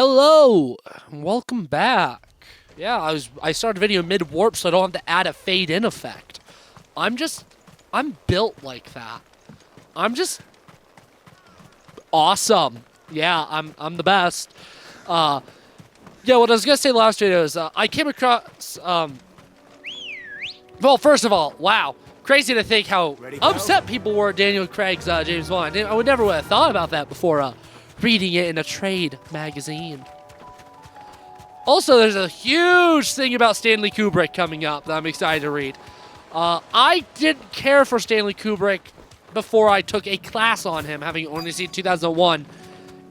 Hello, welcome back. Yeah, I started a video mid warp, so I don't have to add a fade in effect. I'm built like that. I'm just awesome. Yeah, I'm the best. Uh, yeah, what I was gonna say last video is I came across well, first of all, wow, crazy to think how upset people were at Daniel Craig's James Bond. I would never have thought about that before reading it in a trade magazine. Also, there's a huge thing about Stanley Kubrick coming up that I'm excited to read. I didn't care for Stanley Kubrick before I took a class on him, having only seen 2001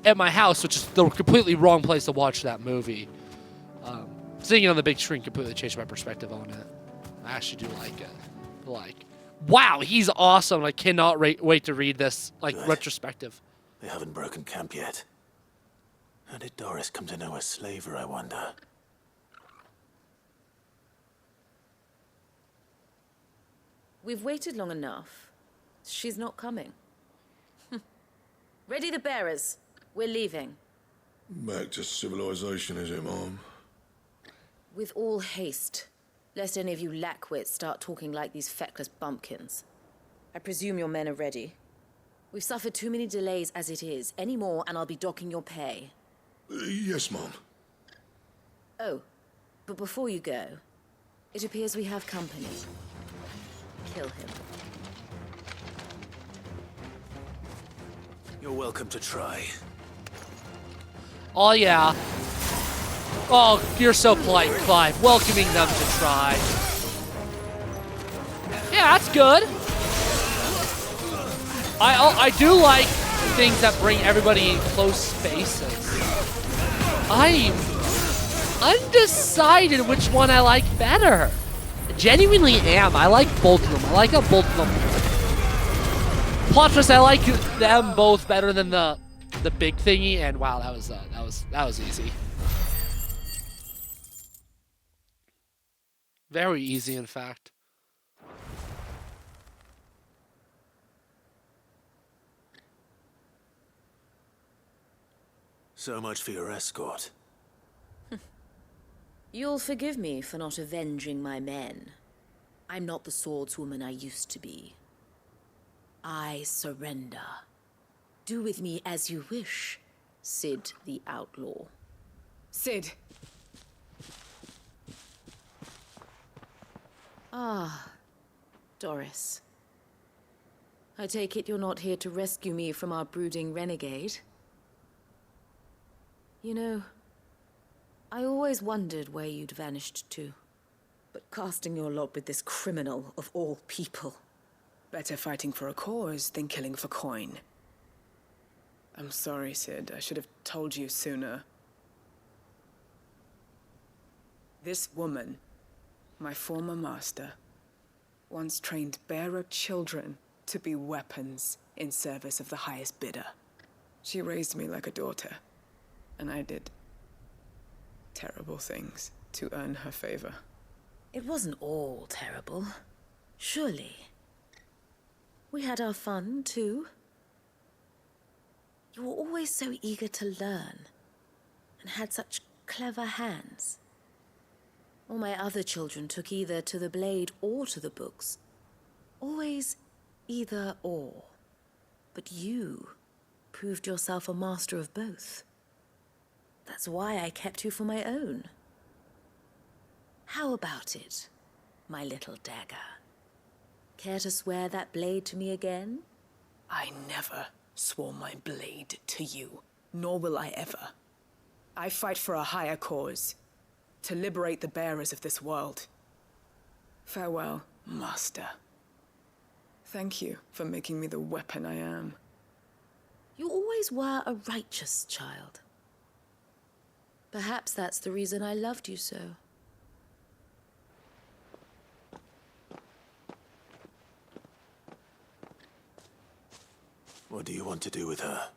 at my house, which is the completely wrong place to watch that movie. Seeing it on the big screen completely changed my perspective on it. I actually do like it. Wow, he's awesome. I cannot wait to read this, Good. retrospective. They haven't broken camp yet. How did Doris come to know a slaver, I wonder? We've waited long enough. She's not coming. Ready the bearers. We're leaving. Back to civilization, is it, Mom? With all haste, lest any of you lackwits start talking like these feckless bumpkins. I presume your men are ready. We've suffered too many delays as it is. Any more, and I'll be docking your pay. Yes, Mom. Oh, but before you go, it appears we have company. Kill him. You're welcome to try. Oh, yeah. Oh, you're so polite, Clive. Welcoming them to try. Yeah, that's good. I do like things that bring everybody in close spaces. I'm undecided which one I like better. I genuinely am. I like both of them. I like how both of them. Plot twist, I like them both better than the big thingy. And wow, that was easy. Very easy, in fact. So much for your escort. You'll forgive me for not avenging my men. I'm not the swordswoman I used to be. I surrender. Do with me as you wish, Sid the Outlaw. Sid. Ah, Doris. I take it you're not here to rescue me from our brooding renegade? You know, I always wondered where you'd vanished to. But casting your lot with this criminal of all people. Better fighting for a cause than killing for coin. I'm sorry, Sid. I should have told you sooner. This woman, my former master, once trained bearer children to be weapons in service of the highest bidder. She raised me like a daughter, and I did terrible things to earn her favor. It wasn't all terrible, surely. We had our fun, too. You were always so eager to learn, and had such clever hands. All my other children took either to the blade or to the books. Always either or. But you proved yourself a master of both. That's why I kept you for my own. How about it, my little dagger? Care to swear that blade to me again? I never swore my blade to you, nor will I ever. I fight for a higher cause, to liberate the bearers of this world. Farewell, Master. Thank you for making me the weapon I am. You always were a righteous child. Perhaps that's the reason I loved you so. What do you want to do with her?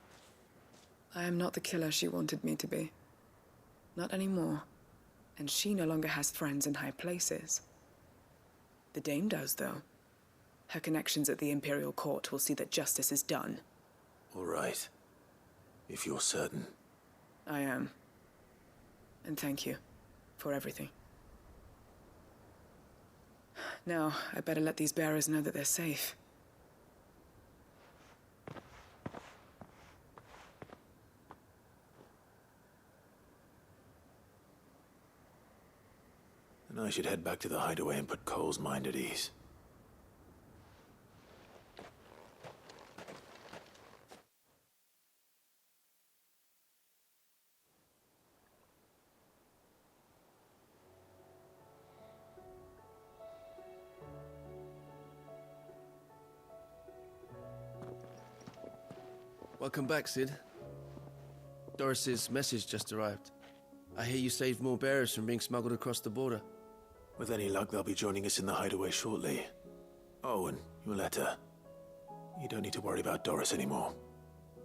I am not the killer she wanted me to be. Not anymore. And she no longer has friends in high places. The Dame does, though. Her connections at the Imperial Court will see that justice is done. All right. If you're certain. I am. And thank you for everything. Now, I better let these bearers know that they're safe. And I should head back to the hideaway and put Cole's mind at ease. Welcome back, Sid. Doris's message just arrived. I hear you saved more bearers from being smuggled across the border. With any luck, they'll be joining us in the hideaway shortly. Oh, and your letter. You don't need to worry about Doris anymore.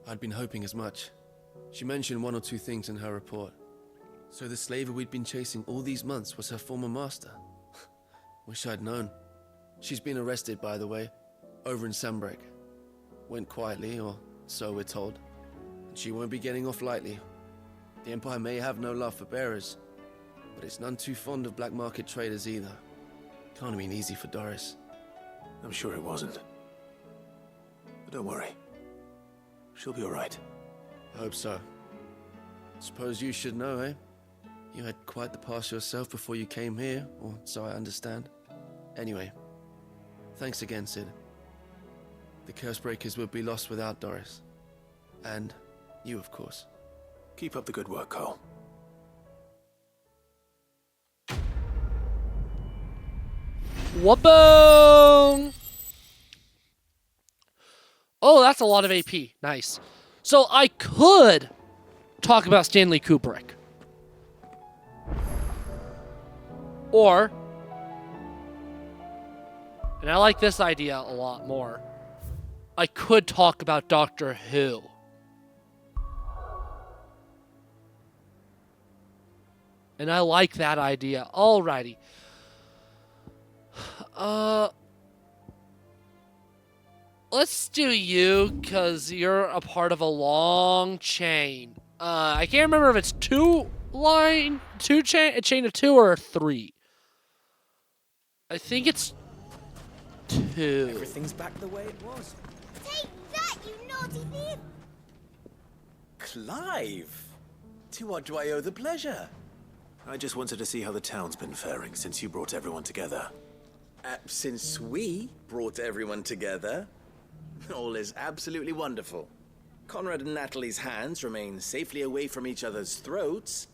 I'd been hoping as much. She mentioned one or two things in her report. So the slaver we'd been chasing all these months was her former master. Wish I'd known. She's been arrested, by the way, over in Sandbreak. Went quietly, or so we're told. And she won't be getting off lightly. The Empire may have no love for bearers, but it's none too fond of black market traders either. Can't have been easy for Doris. I'm sure it wasn't. But don't worry. She'll be all right. I hope so. Suppose you should know, eh? You had quite the past yourself before you came here, or so I understand. Anyway, thanks again, Sid. The Cursebreakers would be lost without Doris. And you, of course. Keep up the good work, Cole. Whoopong! Oh, that's a lot of AP. Nice. So I could talk about Stanley Kubrick. Or, and I like this idea a lot more, I could talk about Doctor Who. And I like that idea. Alrighty. Let's do you, because you're a part of a long chain. I can't remember if it's a chain of two or three. I think it's two. Everything's back the way it was. Take that, you naughty thief! Clive! To what do I owe the pleasure? I just wanted to see how the town's been faring since you brought everyone together. Since we brought everyone together, all is absolutely wonderful. Conrad and Natalie's hands remain safely away from each other's throats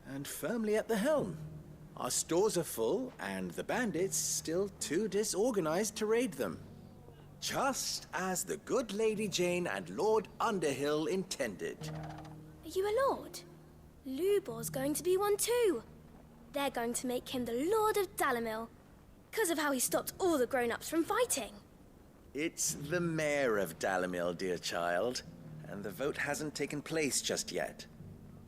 and firmly at the helm. Our stores are full, and the bandits still too disorganized to raid them. Just as the good Lady Jane and Lord Underhill intended. Are you a lord? Lubor's going to be one too. They're going to make him the Lord of Dalimil, because of how he stopped all the grown-ups from fighting. It's the mayor of Dalimil, dear child, and the vote hasn't taken place just yet.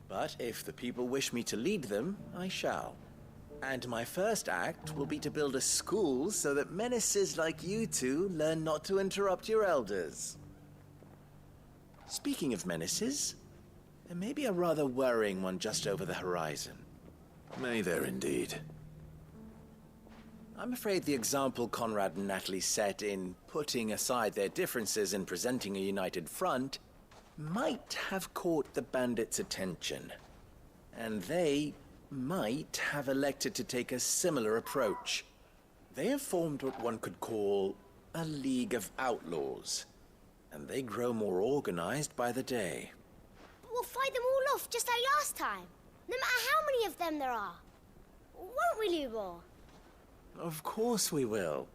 But if the people wish me to lead them, I shall. And my first act will be to build a school so that menaces like you two learn not to interrupt your elders. Speaking of menaces, there may be a rather worrying one just over the horizon. May there indeed. I'm afraid the example Conrad and Natalie set in putting aside their differences and presenting a united front might have caught the bandits' attention. And they might have elected to take a similar approach. They have formed what one could call a League of Outlaws, and they grow more organized by the day. We'll fight them all off just like last time, no matter how many of them there are. Won't we, Lubor? Of course we will.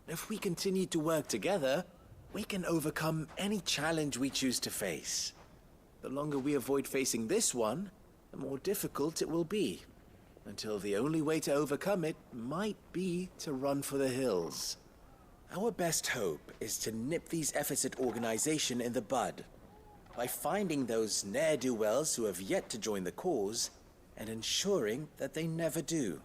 If we continue to work together, we can overcome any challenge we choose to face. The longer we avoid facing this one, the more difficult it will be, until the only way to overcome it might be to run for the hills. Our best hope is to nip these efforts at organization in the bud, by finding those ne'er-do-wells who have yet to join the cause, and ensuring that they never do.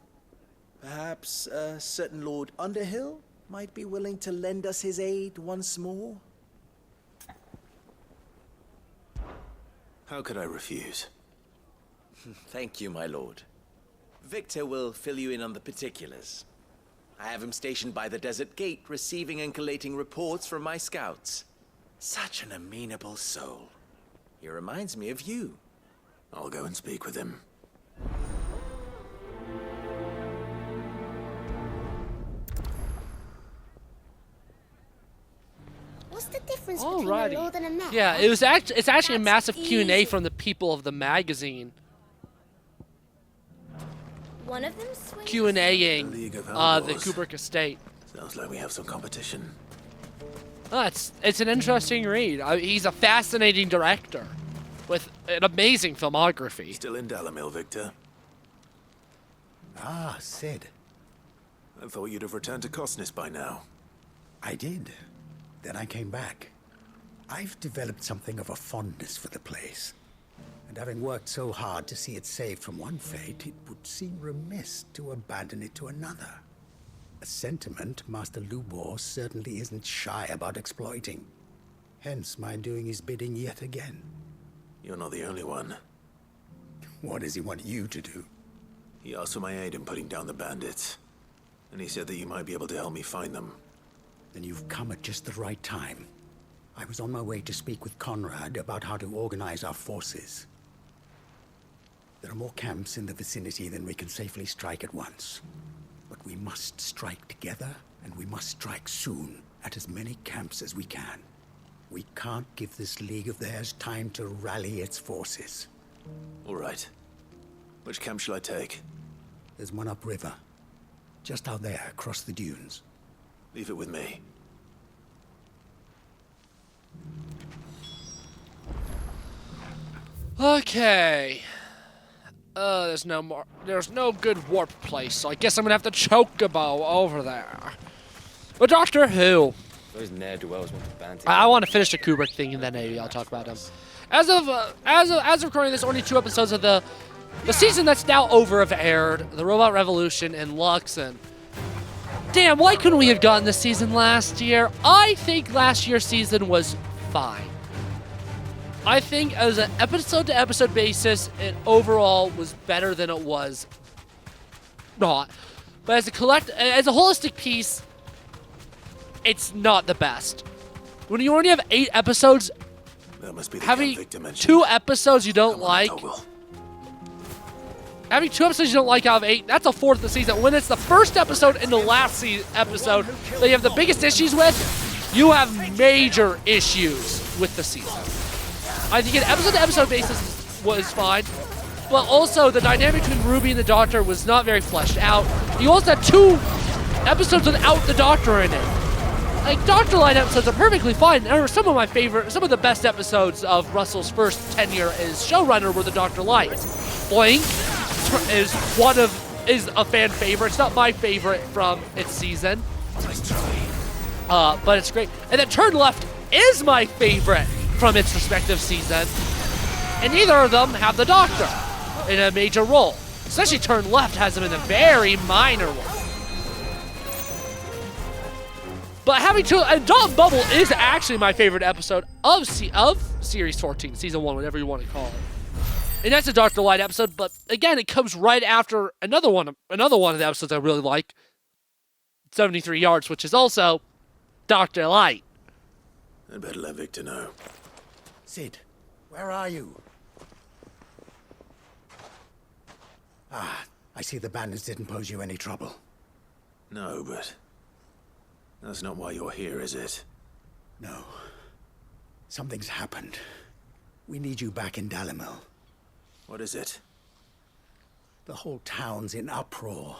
Perhaps a certain Lord Underhill might be willing to lend us his aid once more? How could I refuse? Thank you, my lord. Victor will fill you in on the particulars. I have him stationed by the desert gate, receiving and collating reports from my scouts. Such an amenable soul. He reminds me of you. I'll go and speak with him. What's the difference between a lord and a mayor? Yeah, it's actually a That's massive Q&A easy. from the people of the magazine. One of them swings. Q&A-ing League of the Outlaws. Kubrick estate. Sounds like we have some competition. It's an interesting read. He's a fascinating director with an amazing filmography. Still in Dalamil, Victor? Ah, Sid. I thought you'd have returned to Cosnis by now. I did. Then I came back. I've developed something of a fondness for the place. And having worked so hard to see it saved from one fate, it would seem remiss to abandon it to another. A sentiment Master Lubor certainly isn't shy about exploiting. Hence my doing his bidding yet again. You're not the only one. What does he want you to do? He asked for my aid in putting down the bandits. And he said that you might be able to help me find them. Then you've come at just the right time. I was on my way to speak with Conrad about how to organize our forces. There are more camps in the vicinity than we can safely strike at once. But we must strike together, and we must strike soon at as many camps as we can. We can't give this league of theirs time to rally its forces. All right. Which camp shall I take? There's one upriver, just out there across the dunes. Leave it with me. Okay. There's no good warp place, so I guess I'm gonna have to chocobo over there. But Doctor Who. Those ne'er-do-wells want to bandit. I want to finish the Kubrick thing and then maybe I'll talk about him. As of recording this, only 2 episodes of the season that's now over have aired. The Robot Revolution and Lux, and damn, why couldn't we have gotten this season last year? I think last year's season was fine. I think as an episode-to-episode basis, it overall was better than it was not. But as a holistic piece, it's not the best. When you only have 8 episodes, That must be the having camp Victor mentioned. 2 episodes you don't Come on, like, Toggle. having 2 episodes you don't like out of 8, that's a fourth of the season. When it's the first episode and the last episode that you have the biggest issues with, you have major issues with the season. I think an episode-to-episode basis was fine, but also the dynamic between Ruby and the Doctor was not very fleshed out. You also had 2 episodes without the Doctor in it. Like, Doctor Line episodes are perfectly fine. There were some of the best episodes of Russell's first tenure as showrunner were the Doctor Lights. Blink is a fan favorite. It's not my favorite from its season. But it's great. And then Turn Left is my favorite from its respective season. And neither of them have the Doctor in a major role. Especially Turn Left has him in a very minor one. But having to, and Dalton Bubble is actually my favorite episode of Series 14, Season 1, whatever you want to call it. And that's a Dr. Light episode, but again, it comes right after another one of the episodes I really like, 73 Yards, which is also Dr. Light. I'd better let Victor know. Sid, where are you? Ah, I see the bandits didn't pose you any trouble. No, but that's not why you're here, is it? No. Something's happened. We need you back in Dalamil. What is it? The whole town's in uproar.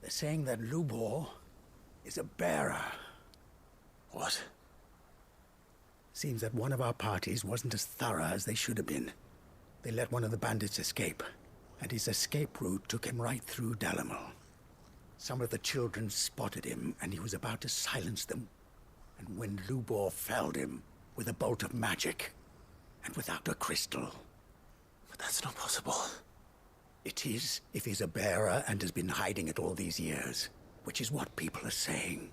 They're saying that Lubor is a bearer. What? Seems that one of our parties wasn't as thorough as they should have been. They let one of the bandits escape, and his escape route took him right through Dalamil. Some of the children spotted him, and he was about to silence them. And when Lubor felled him with a bolt of magic, and without a crystal. But that's not possible. It is, if he's a bearer and has been hiding it all these years, which is what people are saying.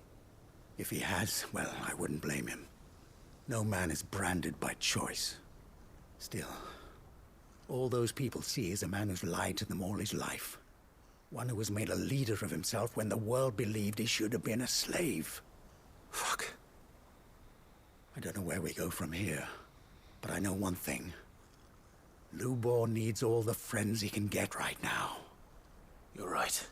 If he has, well, I wouldn't blame him. No man is branded by choice. Still, All those people see is a man who's lied to them all his life. One who has made a leader of himself when the world believed he should have been a slave. Fuck. I don't know where we go from here, but I know one thing. Lubor needs all the friends he can get right now. You're right.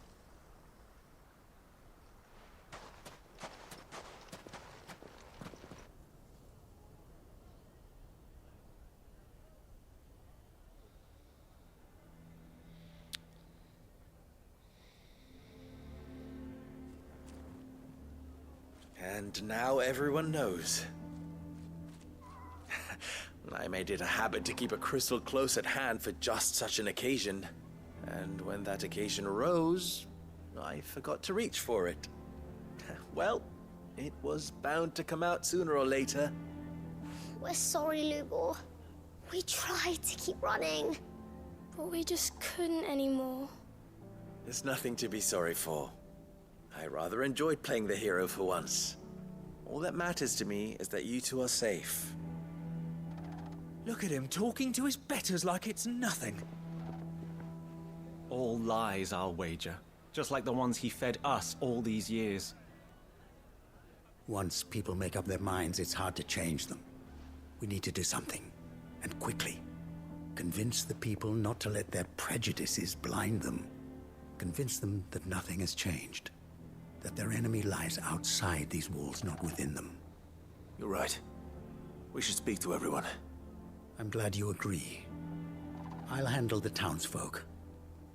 And now everyone knows. I made it a habit to keep a crystal close at hand for just such an occasion. And when that occasion arose, I forgot to reach for it. Well, it was bound to come out sooner or later. We're sorry, Lubor. We tried to keep running, but we just couldn't anymore. There's nothing to be sorry for. I rather enjoyed playing the hero for once. All that matters to me is that you two are safe. Look at him talking to his betters like it's nothing. All lies, I'll wager. Just like the ones he fed us all these years. Once people make up their minds, it's hard to change them. We need to do something, and quickly. Convince the people not to let their prejudices blind them. Convince them that nothing has changed. That their enemy lies outside these walls, not within them. You're right. We should speak to everyone. I'm glad you agree. I'll handle the townsfolk.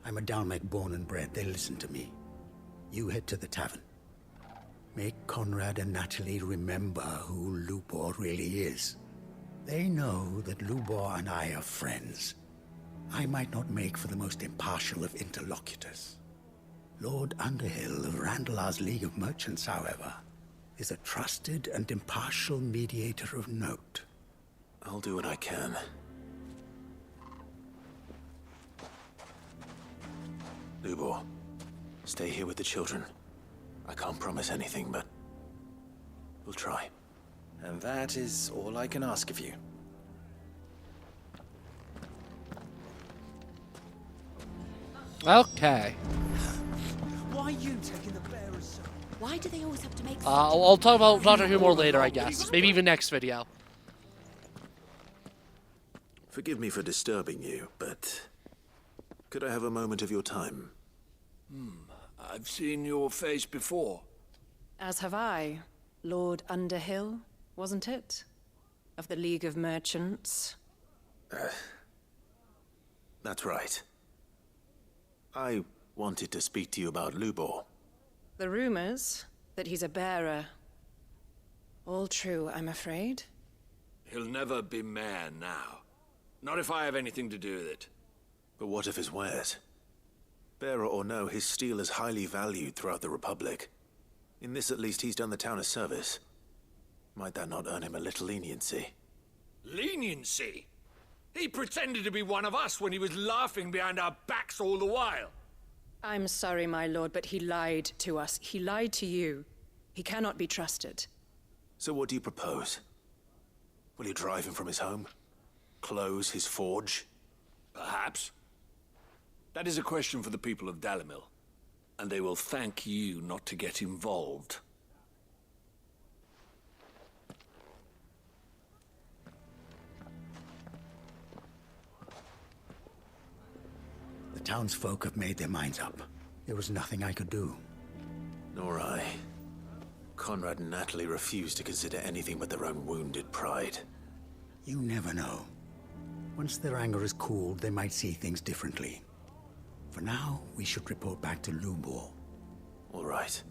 I'm a Dalmec born and bred. They listen to me. You head to the tavern. Make Conrad and Natalie remember who Lubor really is. They know that Lubor and I are friends. I might not make for the most impartial of interlocutors. Lord Underhill of Randalar's League of Merchants, however, is a trusted and impartial mediator of note. I'll do what I can. Lubor, stay here with the children. I can't promise anything, but we'll try. And that is all I can ask of you. Okay. Why are you taking the bearers, sir? Why do they always have to make I'll talk about Doctor Who more later, I guess. Maybe even next video. Forgive me for disturbing you, but could I have a moment of your time? I've seen your face before. As have I. Lord Underhill, wasn't it? Of the League of Merchants. That's right. I wanted to speak to you about Lubor. The rumors that he's a bearer. All true, I'm afraid. He'll never be mayor now. Not if I have anything to do with it. But what of his wares? Bearer or no, his steel is highly valued throughout the Republic. In this, at least, he's done the town a service. Might that not earn him a little leniency? Leniency? He pretended to be one of us when he was laughing behind our backs all the while. I'm sorry, my lord, but he lied to us. He lied to you. He cannot be trusted. So what do you propose? Will you drive him from his home? Close his forge? Perhaps. That is a question for the people of Dalimil. And they will thank you not to get involved. The townsfolk have made their minds up. There was nothing I could do. Nor I. Conrad and Natalie refuse to consider anything but their own wounded pride. You never know. Once their anger is cooled, they might see things differently. For now, we should report back to Lubor. All right.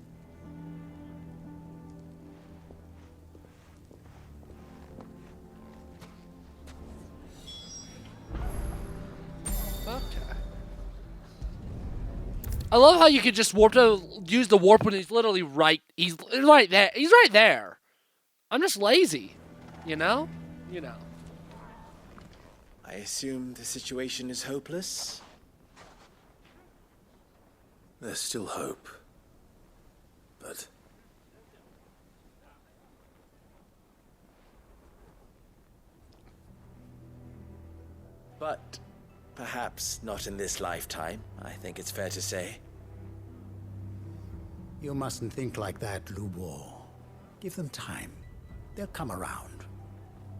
Okay. I love how you can just warp to use the warp when he's literally right. He's right there. He's right there. I'm just lazy, you know? You know. I assume the situation is hopeless? There's still hope. But But Perhaps not in this lifetime, I think it's fair to say. You mustn't think like that, Lubor. Give them time. They'll come around.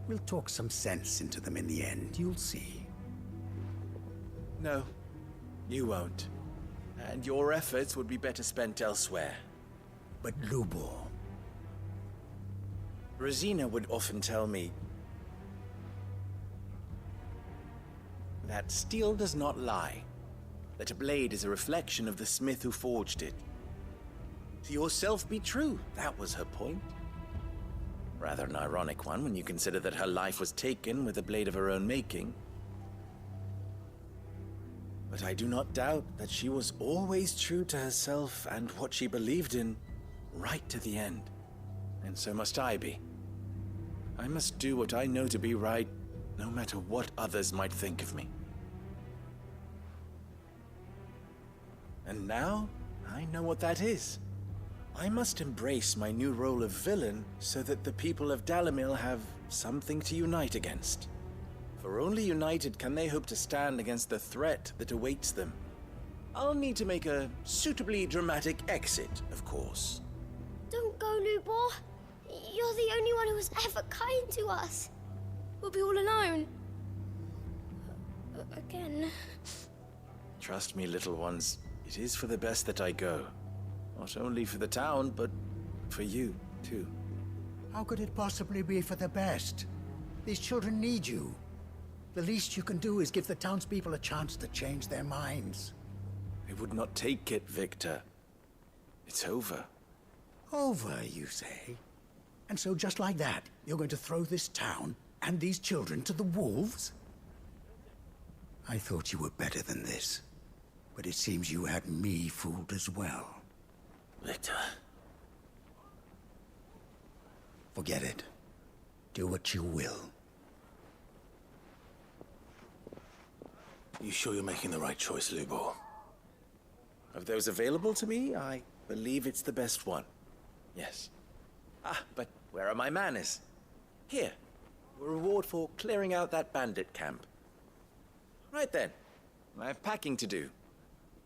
We'll talk some sense into them in the end, you'll see. No, you won't. And your efforts would be better spent elsewhere. But Lubor... Rosina would often tell me that steel does not lie, that a blade is a reflection of the smith who forged it. To yourself be true, that was her point. Rather an ironic one when you consider that her life was taken with a blade of her own making. But I do not doubt that she was always true to herself and what she believed in, right to the end. And so must I be. I must do what I know to be right, no matter what others might think of me. And now, I know what that is. I must embrace my new role of villain so that the people of Dalimil have something to unite against. For only united can they hope to stand against the threat that awaits them. I'll need to make a suitably dramatic exit, of course. Don't go, Lubor. You're the only one who was ever kind to us. We'll be all alone. Again. Trust me, little ones. It is for the best that I go. Not only for the town, but for you, too. How could it possibly be for the best? These children need you. The least you can do is give the townspeople a chance to change their minds. They would not take it, Victor. It's over. Over, you say? And so just like that, you're going to throw this town and these children to the wolves? I thought you were better than this. But it seems you had me fooled as well. Victor. Forget it. Do what you will. You sure you're making the right choice, Lubor? Of those available to me, I believe it's the best one. Yes. But where are my manners? Here. A reward for clearing out that bandit camp. Right then. I have packing to do.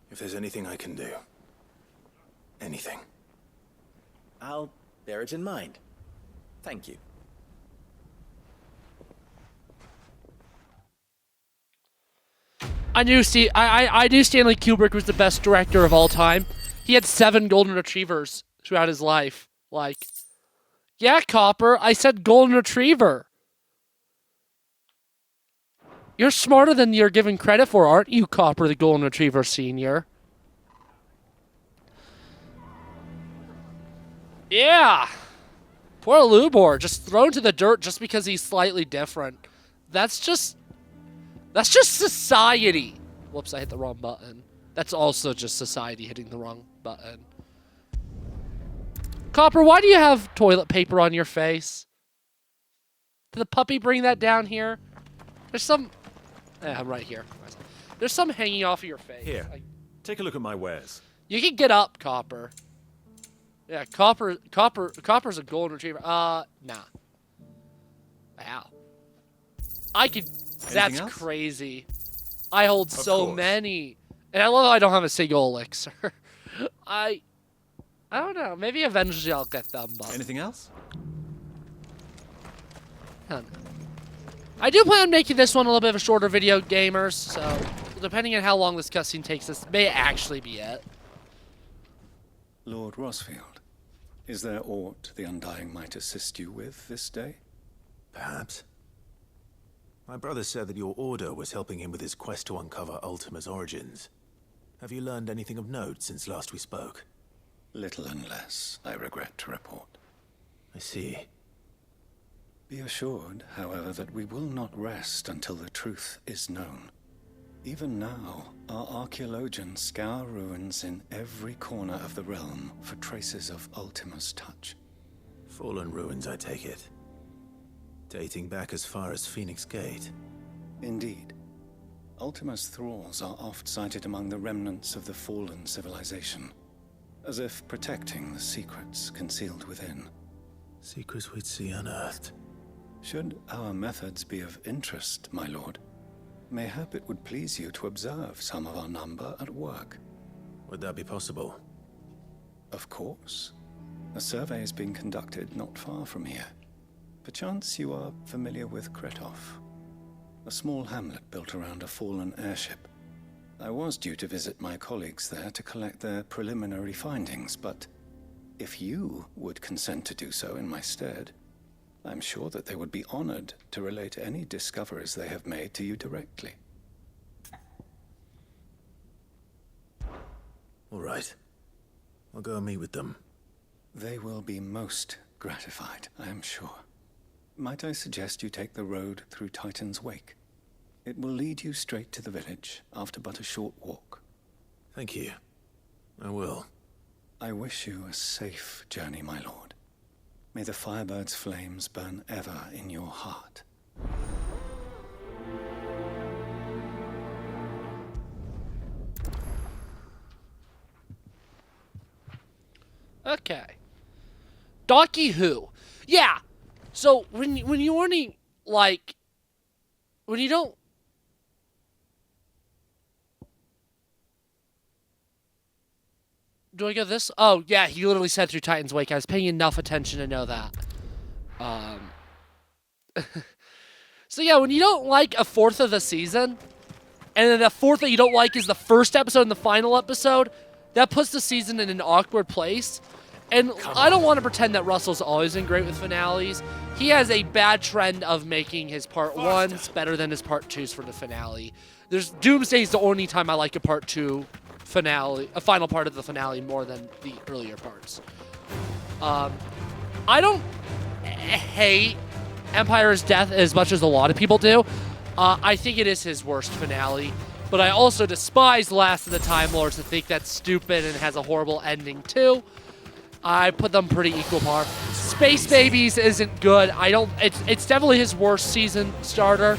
If there's anything I can do. Anything. I'll bear it in mind. Thank you. I knew Stanley Kubrick was the best director of all time. He had 7 golden retrievers throughout his life. Like, yeah, Copper, I said golden retriever. You're smarter than you're given credit for, aren't you, Copper, the golden retriever senior? Yeah. Poor Lubor, just thrown to the dirt just because he's slightly different. That's just society. Whoops, I hit the wrong button. That's also just society hitting the wrong button. Copper, why do you have toilet paper on your face? Did the puppy bring that down here? There's some... I'm right here. There's some hanging off of your face. Here, take a look at my wares. You can get up, Copper. Yeah, Copper's a golden retriever. Nah. Wow. I could... That's else? crazy. I hold so course. many. And I love how I don't have a single elixir. I don't know. Maybe eventually I'll get them. But Anything else? I do plan on making this one a little bit of a shorter video, gamers. So, depending on how long this cutscene takes, this may actually be it. Lord Rosfield, is there aught the Undying might assist you with this day? Perhaps. My brother said that your order was helping him with his quest to uncover Ultima's origins. Have you learned anything of note since last we spoke? Little unless, I regret to report. I see. Be assured, however, that we will not rest until the truth is known. Even now, our archaeologians scour ruins in every corner of the realm for traces of Ultima's touch. Fallen ruins, I take it. Dating back as far as Phoenix Gate. Indeed. Ultima's thralls are oft sighted among the remnants of the fallen civilization, as if protecting the secrets concealed within. Secrets we'd see unearthed. Should our methods be of interest, my lord, Mayhap it would please you to observe some of our number at work. Would that be possible? Of course. A survey is being conducted not far from here. Perchance you are familiar with Kretov, a small hamlet built around a fallen airship. I was due to visit my colleagues there to collect their preliminary findings, but if you would consent to do so in my stead, I'm sure that they would be honored to relate any discoveries they have made to you directly. All right. I'll go and meet with them. They will be most gratified, I am sure. Might I suggest you take the road through Titan's Wake? It will lead you straight to the village after but a short walk. Thank you. I will. I wish you a safe journey, my lord. May the Firebird's flames burn ever in your heart. Okay. Donkey Who? Yeah. So when you only like when you don't do I get this? Oh yeah, he literally said through Titan's Wake. I was paying enough attention to know that. So yeah, when you don't like a fourth of the season, and then the fourth that you don't like is the first episode and the final episode, that puts the season in an awkward place. And I don't want to pretend that Russell's always been great with finales. He has a bad trend of making his part ones better than his part twos for the finale. Doomsday is the only time I like a part two finale, a final part of the finale more than the earlier parts. I don't hate Empire's Death as much as a lot of people do. I think it is his worst finale, but I also despise Last of the Time Lords and think that's stupid and has a horrible ending too. I put them pretty equal par. Space Babies isn't good. It's definitely his worst season starter,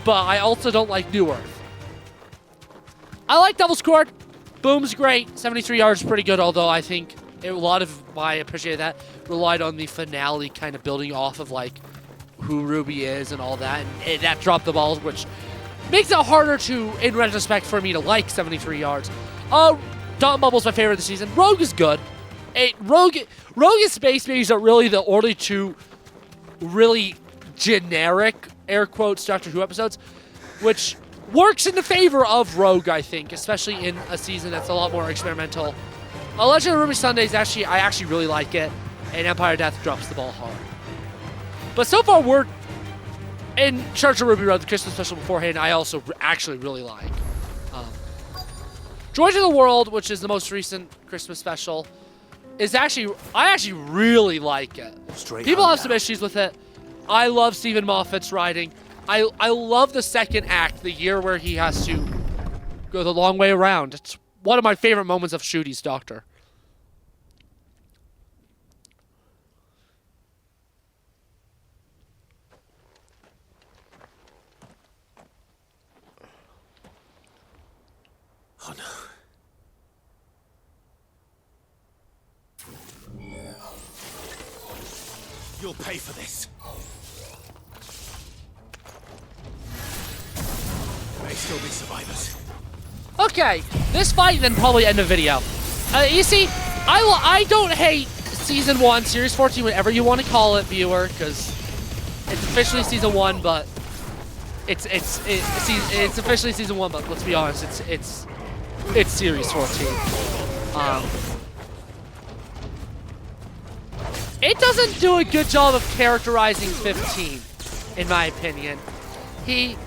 but I also don't like New Earth. I like Devil's Court. Boom's great. 73 yards is pretty good, although I think a lot of my appreciate that relied on the finale kind of building off of like who Ruby is and all that, and that dropped the balls, which makes it harder to, in retrospect, for me to like 73 yards. Dawn Bubble's my favorite of the season. Rogue is good. Rogue and Space Babies are really the only two really generic, air quotes, Doctor Who episodes, which works in the favor of Rogue, I think, especially in a season that's a lot more experimental. Legend of Ruby Sundays, I actually really like it, and Empire Death drops the ball hard. But so far, we're in Church of Ruby Road, the Christmas special beforehand, I also actually really like. George of the World, which is the most recent Christmas special, is I actually really like it. People have some issues with it. I love Stephen Moffat's writing. I love the second act, the year where he has to go the long way around. It's one of my favorite moments of Shooty's Doctor. Oh no. You'll pay for this. May still be survivors. Okay, this fight then probably end the video. You see, I don't hate Season 1, Series 14, whatever you want to call it, viewer, because it's officially Season 1, but it's officially Season 1, but let's be honest, it's Series 14. It doesn't do a good job of characterizing 15, in my opinion. He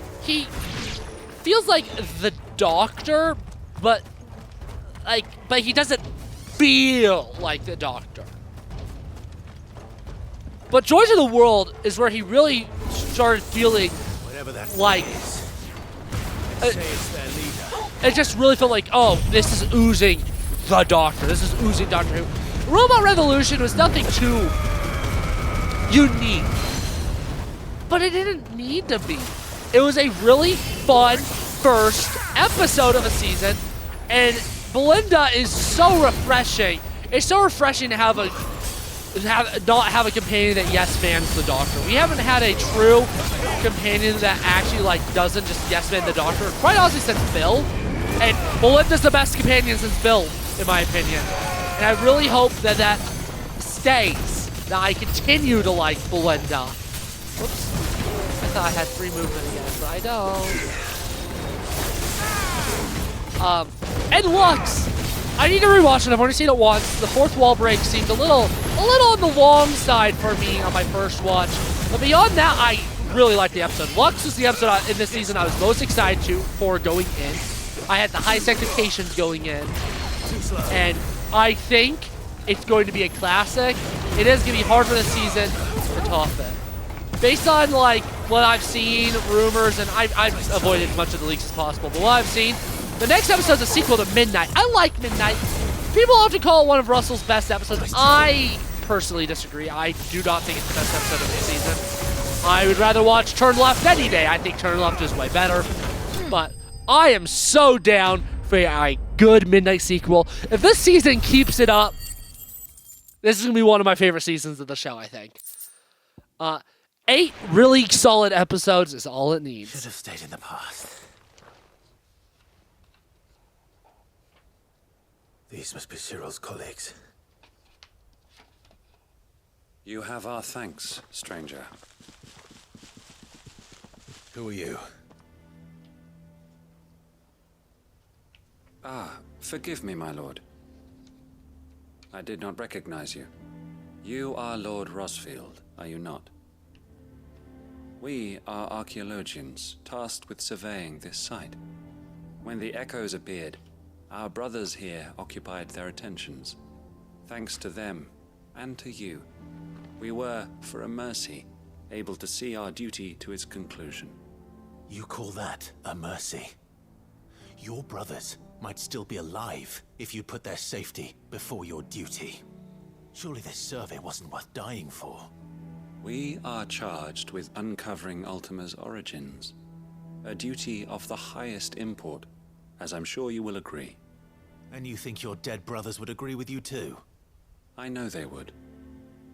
feels like the Doctor, but he doesn't feel like the Doctor. But George of the World is where he really started feeling like it just really felt like, oh, this is oozing the Doctor. This is oozing Doctor Who. Robot Revolution was nothing too unique, but it didn't need to be. It was a really fun first episode of a season, and Belinda is so refreshing. It's so refreshing to have not have a companion that yes mans the Doctor. We haven't had a true companion that actually like doesn't just yes man the Doctor. Quite honestly, since Bill, and Belinda's the best companion since Bill, in my opinion. And I really hope that that stays. That I continue to like Belinda. Whoops. I thought I had free movement again, but I don't. And Lux! I need to rewatch it. I've only seen it once. The fourth wall break seemed a little on the long side for me on my first watch. But beyond that, I really liked the episode. Lux was the episode in this season I was most excited for going in. I had the highest expectations going in. And I think it's going to be a classic. It is going to be hard for this season to top it. Based on like what I've seen, rumors, and I've avoided as much of the leaks as possible, but what I've seen, the next episode is a sequel to Midnight. I like Midnight. People often call it one of Russell's best episodes. I personally disagree. I do not think it's the best episode of the season. I would rather watch Turn Left any day. I think Turn Left is way better. But I am so down for a good Midnight sequel. If this season keeps it up, this is going to be one of my favorite seasons of the show, I think. 8 really solid episodes is all it needs. Should have stayed in the past. These must be Cyril's colleagues. You have our thanks, stranger. Who are you? Ah, forgive me, my lord. I did not recognize you. You are Lord Rosfield, are you not? We are archaeologians tasked with surveying this site. When the echoes appeared, our brothers here occupied their attentions. Thanks to them, and to you, we were, for a mercy, able to see our duty to its conclusion. You call that a mercy? Your brothers might still be alive if you put their safety before your duty. Surely this survey wasn't worth dying for. We are charged with uncovering Ultima's origins, a duty of the highest import, as I'm sure you will agree. And you think your dead brothers would agree with you too? I know they would.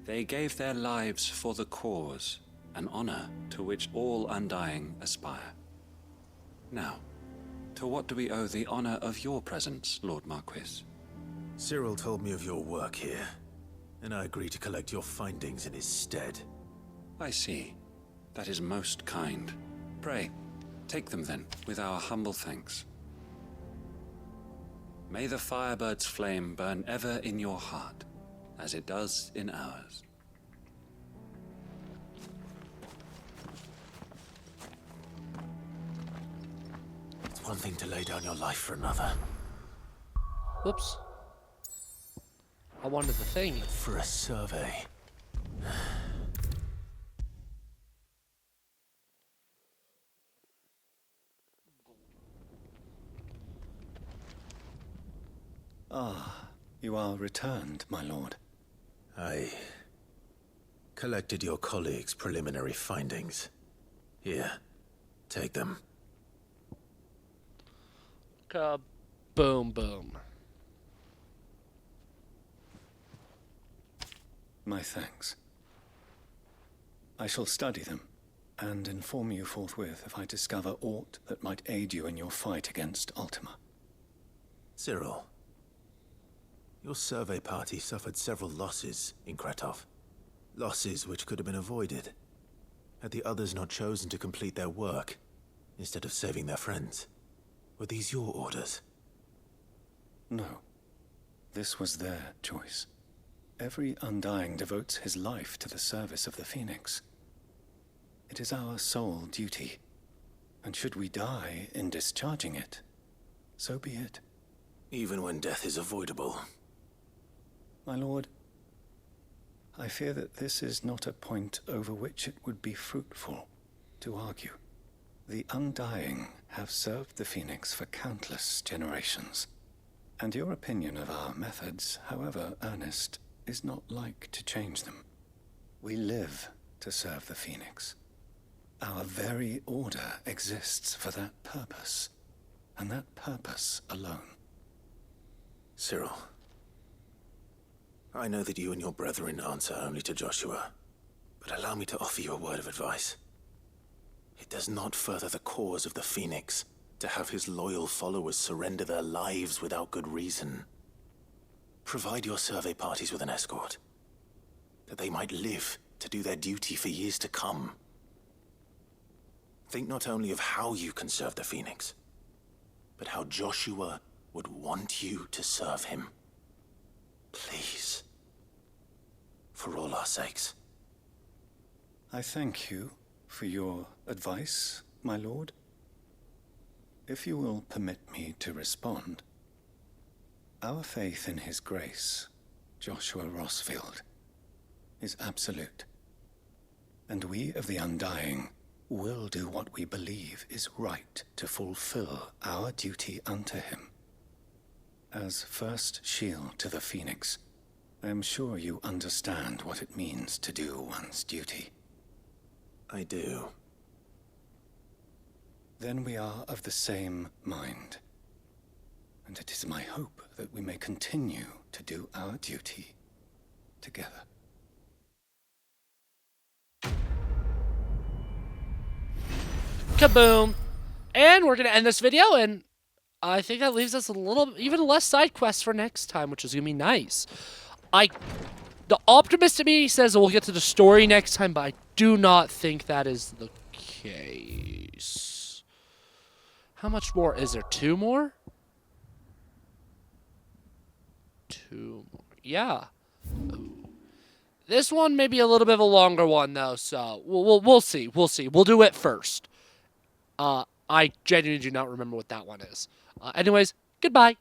They gave their lives for the cause, an honor to which all Undying aspire. Now, to what do we owe the honor of your presence, Lord Marquis? Cyril told me of your work here, and I agreed to collect your findings in his stead. I see. That is most kind. Pray, take them then, with our humble thanks. May the Firebird's flame burn ever in your heart, as it does in ours. It's one thing to lay down your life for another. Whoops. I wanted the thing. For a survey. Ah, you are returned, my lord. I collected your colleagues' preliminary findings. Here, take them. Boom, boom. My thanks. I shall study them, and inform you forthwith if I discover aught that might aid you in your fight against Ultima. Cyril, your survey party suffered several losses in Kretov. Losses which could have been avoided, had the others not chosen to complete their work, instead of saving their friends. Were these your orders? No. This was their choice. Every Undying devotes his life to the service of the Phoenix. It is our sole duty, and should we die in discharging it, so be it. Even when death is avoidable. My lord, I fear that this is not a point over which it would be fruitful to argue. The Undying have served the Phoenix for countless generations, and your opinion of our methods, however earnest, is not like to change them. We live to serve the Phoenix. Our very order exists for that purpose, and that purpose alone. Cyril, I know that you and your brethren answer only to Joshua, but allow me to offer you a word of advice. It does not further the cause of the Phoenix to have his loyal followers surrender their lives without good reason. Provide your survey parties with an escort, that they might live to do their duty for years to come. Think not only of how you can serve the Phoenix, but how Joshua would want you to serve him. Please. For all our sakes. I thank you for your advice, my lord. If you will permit me to respond, our faith in his grace, Joshua Rossfield, is absolute. And we of the Undying will do what we believe is right to fulfill our duty unto him. As first shield to the Phoenix, I am sure you understand what it means to do one's duty. I do. Then we are of the same mind. And it is my hope that we may continue to do our duty together. Kaboom! And we're going to end this video, and I think that leaves us a little, even less side quests for next time, which is going to be nice. The optimist in me says that we'll get to the story next time, but I do not think that is the case. How much more is there? 2 more? 2 more. Yeah. This one may be a little bit of a longer one, though, so we'll see. We'll see. We'll do it first. I genuinely do not remember what that one is. Anyways, goodbye.